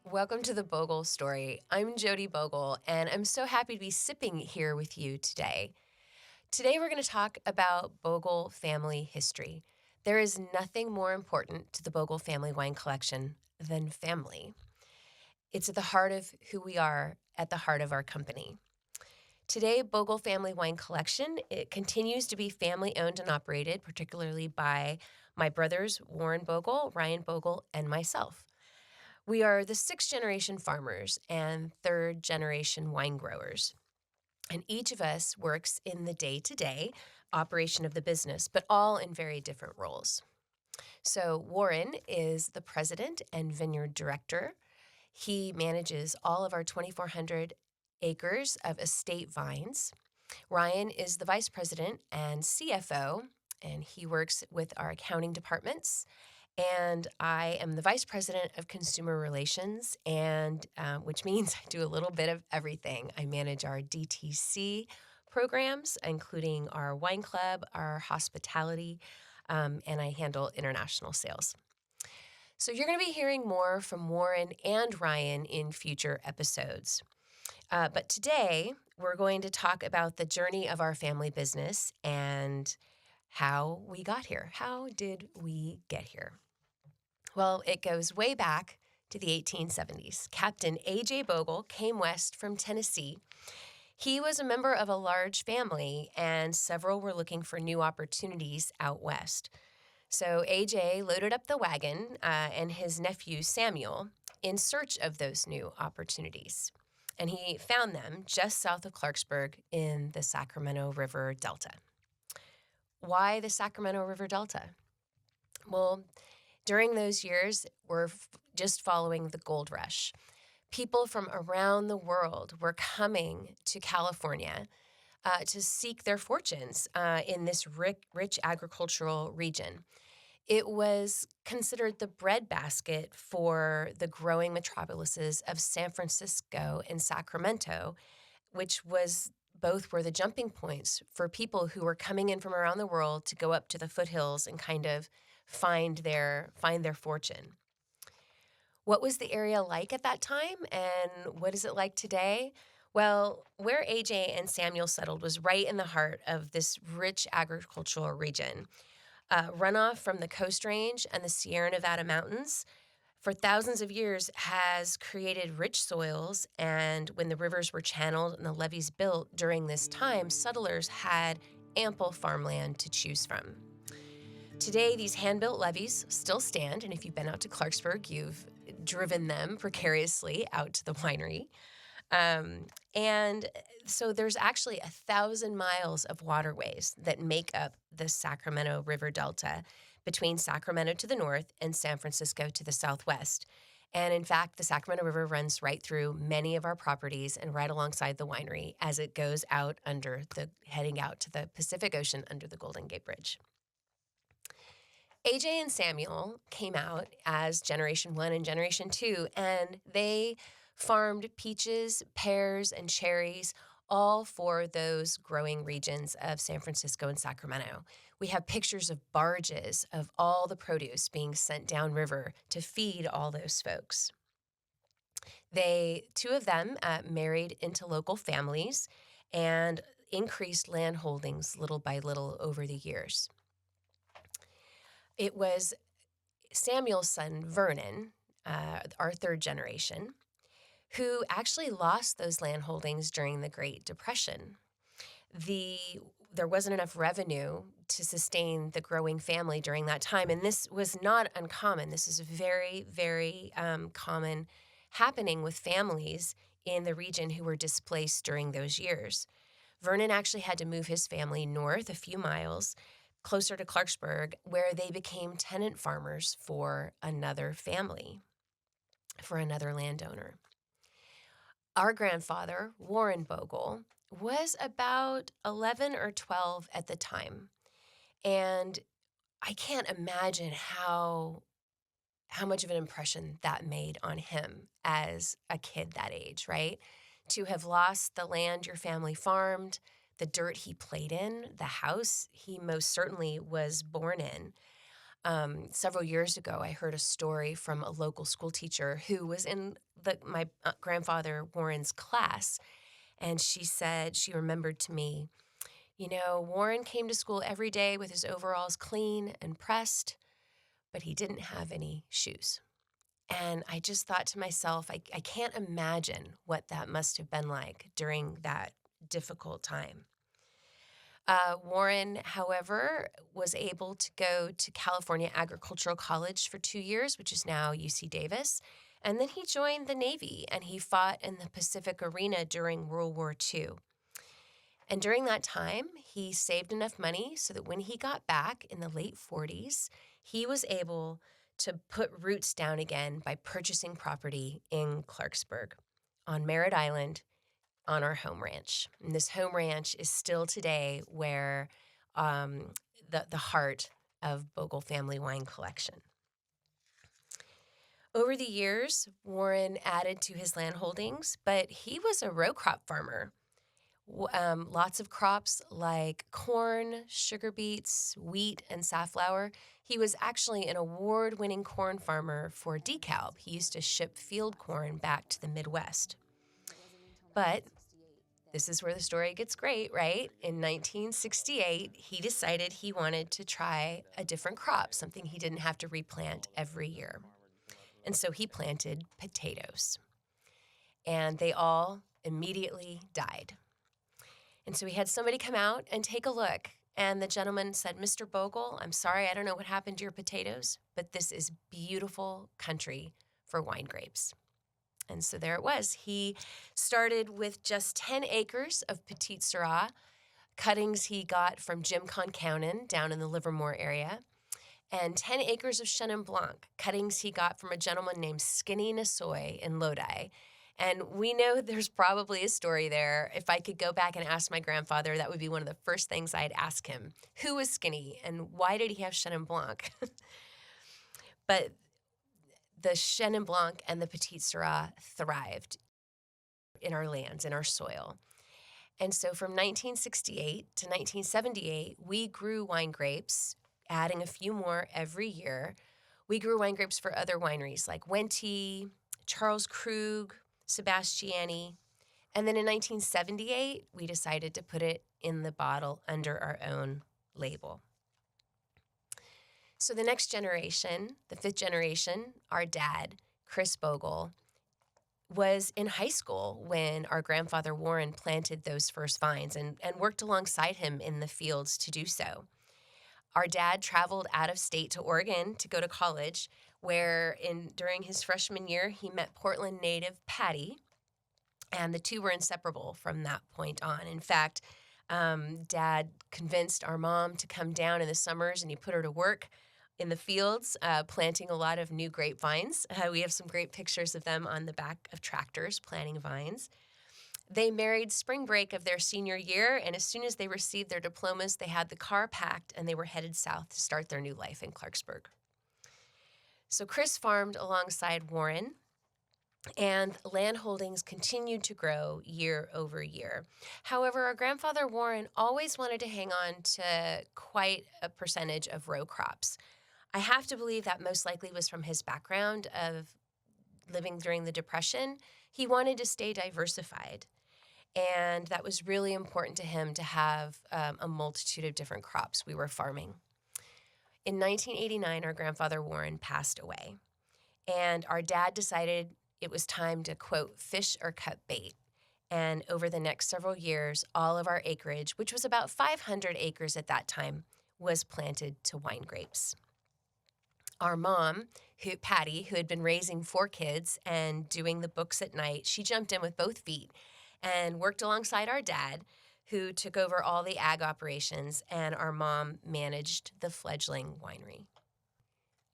Welcome to the Bogle story. I'm Jody Bogle, and I'm so happy to be sipping here with you today. Today, we're going to talk about Bogle family history. There is nothing more important to the Bogle Family Wine Collection than family. It's at the heart of who we are, at the heart of our company. Today, Bogle Family Wine Collection, it continues to be family-owned and operated, particularly by my brothers, Warren Bogle, Ryan Bogle, and myself. We are the sixth-generation farmers and third-generation wine growers. And each of us works in the day-to-day operation of the business, but all in very different roles. So Warren is the president and vineyard director. He manages all of our 2,400 acres of estate vines. Ryan is the vice president and CFO, and he works with our accounting departments. And I am the vice president of consumer relations, and which means I do a little bit of everything. I manage our DTC programs, including our wine club, our hospitality, and I handle international sales. So you're going to be hearing more from Warren and Ryan in future episodes. But today, we're going to talk about the journey of our family business and how we got here. How did we get here? Well, it goes way back to the 1870s. Captain A.J. Bogle came west from Tennessee. He was a member of a large family, and several were looking for new opportunities out west. So A.J. loaded up the wagon and his nephew Samuel in search of those new opportunities. And he found them just south of Clarksburg in the Sacramento River Delta. Why the Sacramento River Delta? Well, during those years, we're just following the gold rush. People from around the world were coming to California to seek their fortunes in this rich agricultural region. It was considered the breadbasket for the growing metropolises of San Francisco and Sacramento, which was both were the jumping points for people who were coming in from around the world to go up to the foothills and kind of find their fortune. What was the area like at that time, and what is it like today? Well, where AJ and Samuel settled was right in the heart of this rich agricultural region. Runoff from the Coast Range and the Sierra Nevada mountains for thousands of years has created rich soils, and when the rivers were channeled and the levees built during this time, settlers had ample farmland to choose from. Today, these hand-built levees still stand, and if you've been out to Clarksburg, you've driven them precariously out to the winery. And so there's actually 1,000 miles of waterways that make up the Sacramento River Delta between Sacramento to the north and San Francisco to the southwest. And in fact, the Sacramento River runs right through many of our properties and right alongside the winery as it goes out heading out to the Pacific Ocean under the Golden Gate Bridge. AJ and Samuel came out as Generation 1 and Generation 2, and they farmed peaches, pears, and cherries, all for those growing regions of San Francisco and Sacramento. We have pictures of barges of all the produce being sent downriver to feed all those folks. Two of them married into local families and increased land holdings little by little over the years. It was Samuel's son, Vernon, our third generation, who actually lost those land holdings during the Great Depression. There wasn't enough revenue to sustain the growing family during that time, and this was not uncommon. This is very, very common happening with families in the region who were displaced during those years. Vernon actually had to move his family north a few miles, closer to Clarksburg, where they became tenant farmers for another family, for another landowner. Our grandfather, Warren Bogle, was about 11 or 12 at the time. And I can't imagine how much of an impression that made on him as a kid that age, right? To have lost the land your family farmed, the dirt he played in, the house he most certainly was born in. Several years ago, I heard a story from a local school teacher who was in my grandfather Warren's class, and she said she remembered to me, Warren came to school every day with his overalls clean and pressed, but he didn't have any shoes. And I just thought to myself, I can't imagine what that must have been like during that difficult time. Warren, however, was able to go to California Agricultural College for 2 years, which is now UC Davis. And then he joined the Navy and he fought in the Pacific Arena during World War II. And during that time, he saved enough money so that when he got back in the late 40s, he was able to put roots down again by purchasing property in Clarksburg on Merritt Island on our home ranch. And this home ranch is still today where the heart of Bogle Family Wine Collection. Over the years, Warren added to his land holdings, but he was a row crop farmer. Lots of crops like corn, sugar beets, wheat, and safflower. He was actually an award-winning corn farmer for DeKalb. He used to ship field corn back to the Midwest. But this is where the story gets great, right? In 1968, he decided he wanted to try a different crop, something he didn't have to replant every year. And so he planted potatoes. And they all immediately died. And so he had somebody come out and take a look. And the gentleman said, "Mr. Bogle, I'm sorry, I don't know what happened to your potatoes, but this is beautiful country for wine grapes." And so there it was. He started with just 10 acres of Petite Syrah, cuttings he got from Jim Concown down in the Livermore area, and 10 acres of Chenin Blanc, cuttings he got from a gentleman named Skinny Nasoy in Lodi. And we know there's probably a story there. If I could go back and ask my grandfather, that would be one of the first things I'd ask him. Who was Skinny and why did he have Chenin Blanc? But the Chenin Blanc and the Petite Syrah thrived in our lands, in our soil. And so from 1968 to 1978, we grew wine grapes, adding a few more every year. We grew wine grapes for other wineries like Wente, Charles Krug, Sebastiani. And then in 1978, we decided to put it in the bottle under our own label. So the next generation, the fifth generation, our dad, Chris Bogle, was in high school when our grandfather Warren planted those first vines and worked alongside him in the fields to do so. Our dad traveled out of state to Oregon to go to college, where during his freshman year, he met Portland native Patty, and the two were inseparable from that point on. In fact, Dad convinced our mom to come down in the summers, and he put her to work in the fields, planting a lot of new grapevines. We have some great pictures of them on the back of tractors planting vines. They married spring break of their senior year, and as soon as they received their diplomas, they had the car packed, and they were headed south to start their new life in Clarksburg. So Chris farmed alongside Warren, and land holdings continued to grow year over year. However, our grandfather Warren always wanted to hang on to quite a percentage of row crops. I have to believe that most likely was from his background of living during the Depression. He wanted to stay diversified, and that was really important to him to have a multitude of different crops we were farming. In 1989, our grandfather Warren passed away, and our dad decided it was time to, quote, fish or cut bait. And over the next several years, all of our acreage, which was about 500 acres at that time, was planted to wine grapes. Our mom, Patty, who had been raising 4 kids and doing the books at night, she jumped in with both feet and worked alongside our dad, who took over all the ag operations, and our mom managed the fledgling winery.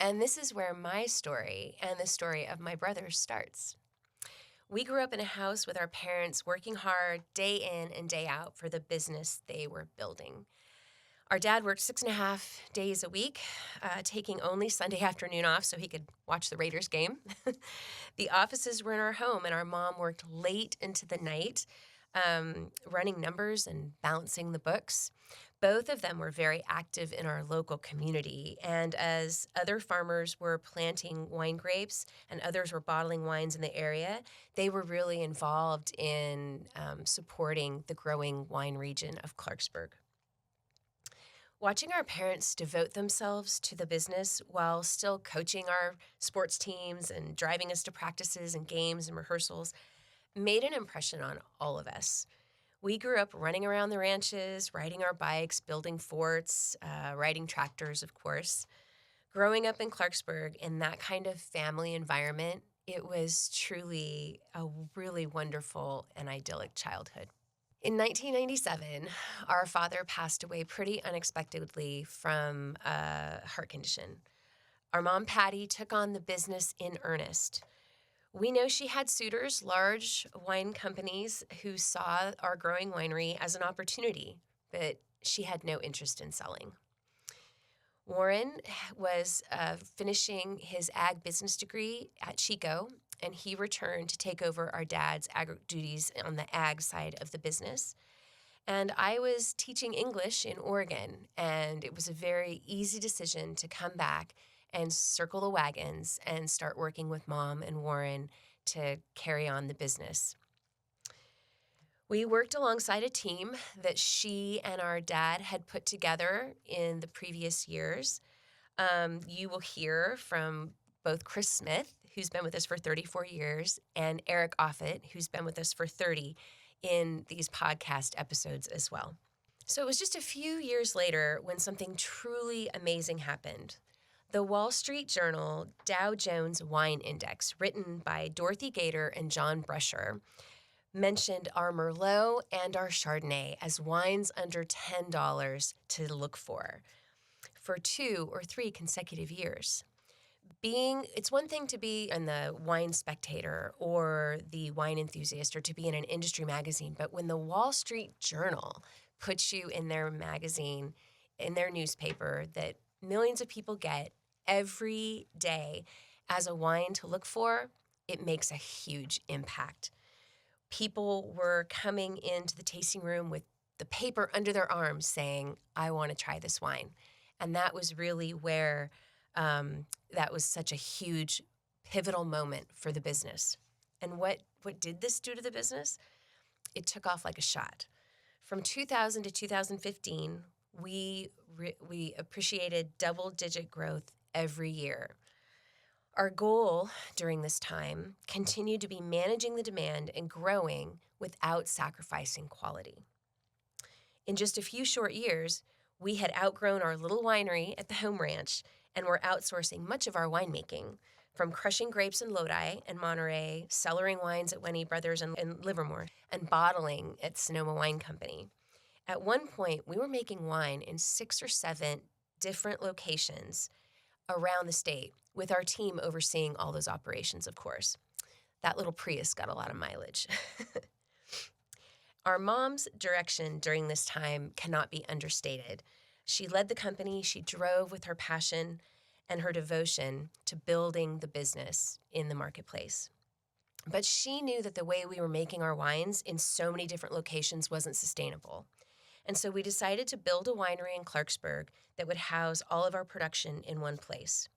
And this is where my story and the story of my brothers starts. We grew up in a house with our parents working hard day in and day out for the business they were building. Our dad worked 6.5 days a week, taking only Sunday afternoon off so he could watch the Raiders game. The offices were in our home, and our mom worked late into the night, running numbers and balancing the books. Both of them were very active in our local community, and as other farmers were planting wine grapes and others were bottling wines in the area, they were really involved in supporting the growing wine region of Clarksburg. Watching our parents devote themselves to the business while still coaching our sports teams and driving us to practices and games and rehearsals made an impression on all of us. We grew up running around the ranches, riding our bikes, building forts, riding tractors, of course. Growing up in Clarksburg in that kind of family environment, it was truly a really wonderful and idyllic childhood. In 1997, our father passed away pretty unexpectedly from a heart condition. Our mom, Patty, took on the business in earnest. We know she had suitors, large wine companies, who saw our growing winery as an opportunity, but she had no interest in selling. Warren was finishing his ag business degree at Chico, and he returned to take over our dad's ag duties on the ag side of the business. And I was teaching English in Oregon, and it was a very easy decision to come back and circle the wagons and start working with Mom and Warren to carry on the business. We worked alongside a team that she and our dad had put together in the previous years. You will hear from both Chris Smith, who's been with us for 34 years, and Eric Offit, who's been with us for 30 in these podcast episodes as well. So it was just a few years later when something truly amazing happened. The Wall Street Journal Dow Jones Wine Index, written by Dorothy Gator and John Brusher, mentioned our Merlot and our Chardonnay as wines under $10 to look for 2 or 3 consecutive years. It's one thing to be in the Wine Spectator or the Wine Enthusiast or to be in an industry magazine, but when the Wall Street Journal puts you in their magazine, in their newspaper that millions of people get every day as a wine to look for, it makes a huge impact. People were coming into the tasting room with the paper under their arms saying, I want to try this wine. And that was really where that was such a huge pivotal moment for the business. And what did this do to the business? It took off like a shot. From 2000 to 2015, we appreciated double-digit growth every year. Our goal during this time continued to be managing the demand and growing without sacrificing quality. In just a few short years, we had outgrown our little winery at the home ranch and were outsourcing much of our winemaking, from crushing grapes in Lodi and Monterey, cellaring wines at Wenny Brothers in Livermore, and bottling at Sonoma Wine Company. At one point, we were making wine in 6 or 7 different locations around the state, with our team overseeing all those operations, of course. That little Prius got a lot of mileage. Our mom's direction during this time cannot be understated. She led the company, she drove with her passion and her devotion to building the business in the marketplace. But she knew that the way we were making our wines in so many different locations wasn't sustainable. And so we decided to build a winery in Clarksburg that would house all of our production in one place.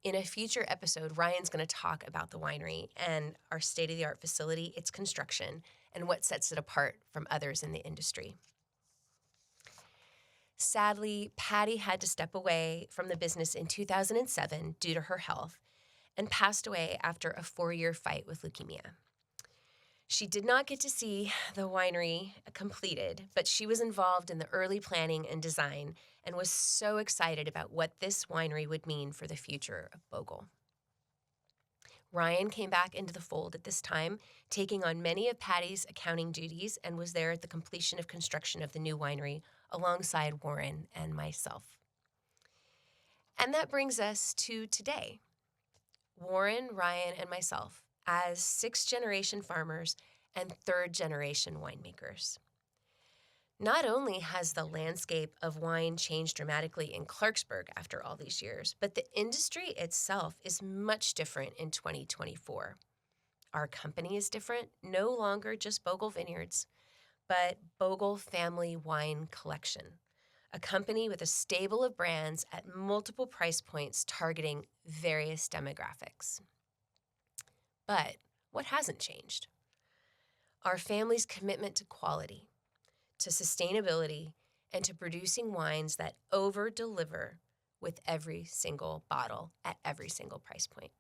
In a future episode, Ryan's going to talk about the winery and our state-of-the-art facility, its construction, and what sets it apart from others in the industry. Sadly, Patty had to step away from the business in 2007 due to her health and passed away after a 4-year fight with leukemia. She did not get to see the winery completed, but she was involved in the early planning and design and was so excited about what this winery would mean for the future of Bogle. Ryan came back into the fold at this time, taking on many of Patty's accounting duties, and was there at the completion of construction of the new winery alongside Warren and myself. And that brings us to today. Warren, Ryan, and myself as sixth-generation farmers and third-generation winemakers. Not only has the landscape of wine changed dramatically in Clarksburg after all these years, but the industry itself is much different in 2024. Our company is different, no longer just Bogle Vineyards, but Bogle Family Wine Collection, a company with a stable of brands at multiple price points targeting various demographics. But what hasn't changed? Our family's commitment to quality, to sustainability, and to producing wines that over-deliver with every single bottle at every single price point.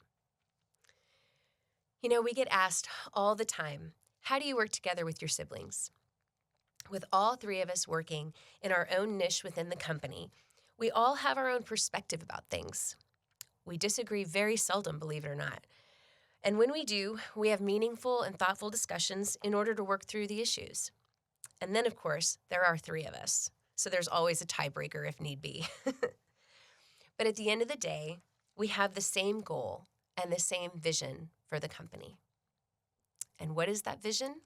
You know, we get asked all the time, how do you work together with your siblings? With all three of us working in our own niche within the company, we all have our own perspective about things. We disagree very seldom, believe it or not. And when we do, we have meaningful and thoughtful discussions in order to work through the issues. And then, of course, there are three of us, so there's always a tiebreaker if need be. But at the end of the day, we have the same goal and the same vision for the company. And what is that vision?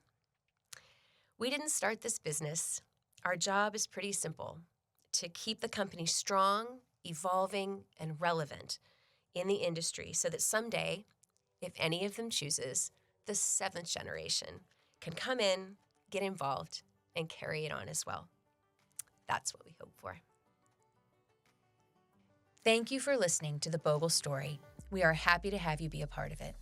We didn't start this business. Our job is pretty simple: to keep the company strong, evolving, and relevant in the industry so that someday, if any of them chooses, the seventh generation can come in, get involved, and carry it on as well. That's what we hope for. Thank you for listening to the Bogle story. We are happy to have you be a part of it.